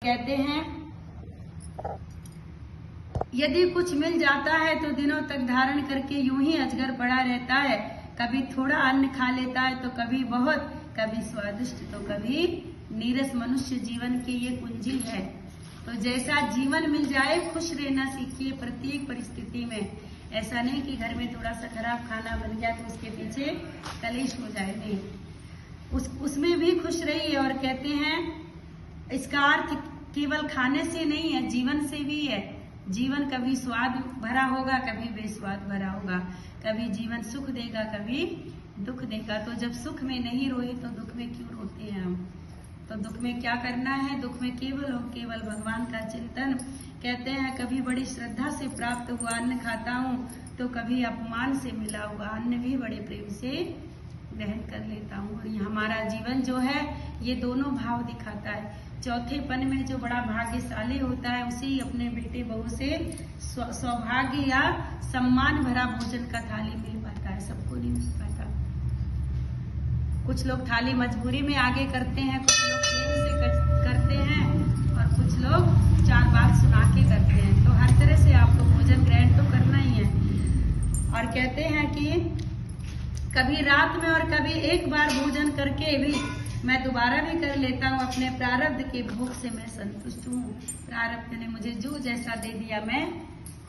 कहते हैं यदि कुछ मिल जाता है तो दिनों तक धारण करके यूं ही अजगर पड़ा रहता है। कभी थोड़ा अन्न खा लेता है तो कभी बहुत, कभी स्वादिष्ट तो कभी नीरस। मनुष्य जीवन की ये कुंजी है। तो जैसा जीवन मिल जाए खुश रहना सीखिए प्रत्येक परिस्थिति में। ऐसा नहीं कि घर में थोड़ा सा खराब खाना बन गया तो उसके पीछे कलेश हो जाए, नहीं, उसमें भी खुश रहिए। और कहते हैं इसका अर्थ केवल खाने से नहीं है, जीवन से भी है। जीवन कभी स्वाद भरा होगा, कभी बेस्वाद भरा होगा। कभी जीवन सुख देगा, कभी दुख देगा। तो जब सुख में नहीं रोए तो दुख में क्यों रोते हैं हम? तो दुख में क्या करना है? दुख में केवल और केवल भगवान का चिंतन। कहते हैं कभी बड़ी श्रद्धा से प्राप्त हुआ अन्न खाता हूँ तो कभी अपमान से मिला हुआ अन्न भी बड़े प्रेम से ग्रहण कर लेता हूँ। और ये हमारा जीवन जो है ये दोनों भाव दिखाता है। चौथेपन में जो बड़ा भाग्यशाली होता है उसे अपने बेटे बहू से सौभाग्य या सम्मान भरा भोजन का थाली मिल पाता है, सबको नहीं मिल पाता। कुछ लोग थाली मजबूरी में आगे करते हैं, कुछ लोग प्रेम से करते हैं और कुछ लोग चार बात सुना के करते हैं। तो हर तरह से आपको भोजन ग्रहण तो करना ही है। और कहते हैं कि कभी रात में और कभी एक बार भोजन करके भी मैं दोबारा भी कर लेता हूँ। अपने प्रारब्ध के भोग से मैं संतुष्ट हूँ। प्रारब्ध ने मुझे जो जैसा दे दिया मैं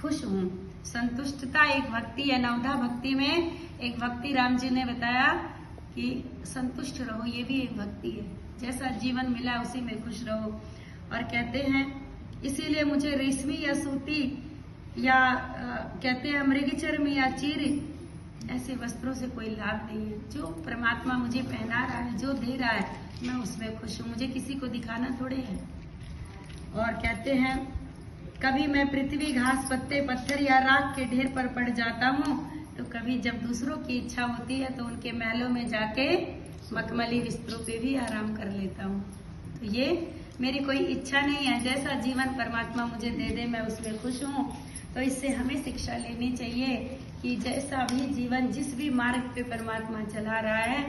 खुश हूँ। संतुष्टता एक भक्ति है। नवधा भक्ति में एक भक्ति राम जी ने बताया कि संतुष्ट रहो, ये भी एक भक्ति है। जैसा जीवन मिला उसी में खुश रहो। और कहते हैं इसीलिए मुझे रेशमी या सूती या कहते हैं मृगचर्म या चीर ऐसे वस्त्रों से कोई लाभ नहीं है। जो परमात्मा मुझे पहना रहा है, जो दे रहा है, मैं उसमें खुश हूँ। मुझे किसी को दिखाना थोड़े है। और कहते हैं कभी मैं पृथ्वी घास पत्ते पत्थर या राख के ढेर पर पड़ जाता हूँ तो कभी जब दूसरों की इच्छा होती है तो उनके महलों में जाके मखमली बिस्तरों पे भी आराम कर लेता हूँ। तो ये मेरी कोई इच्छा नहीं है। जैसा जीवन परमात्मा मुझे दे दे मैं उसमें खुश हूँ। तो इससे हमें शिक्षा लेनी चाहिए कि जैसा भी जीवन जिस भी मार्ग पे परमात्मा चला रहा है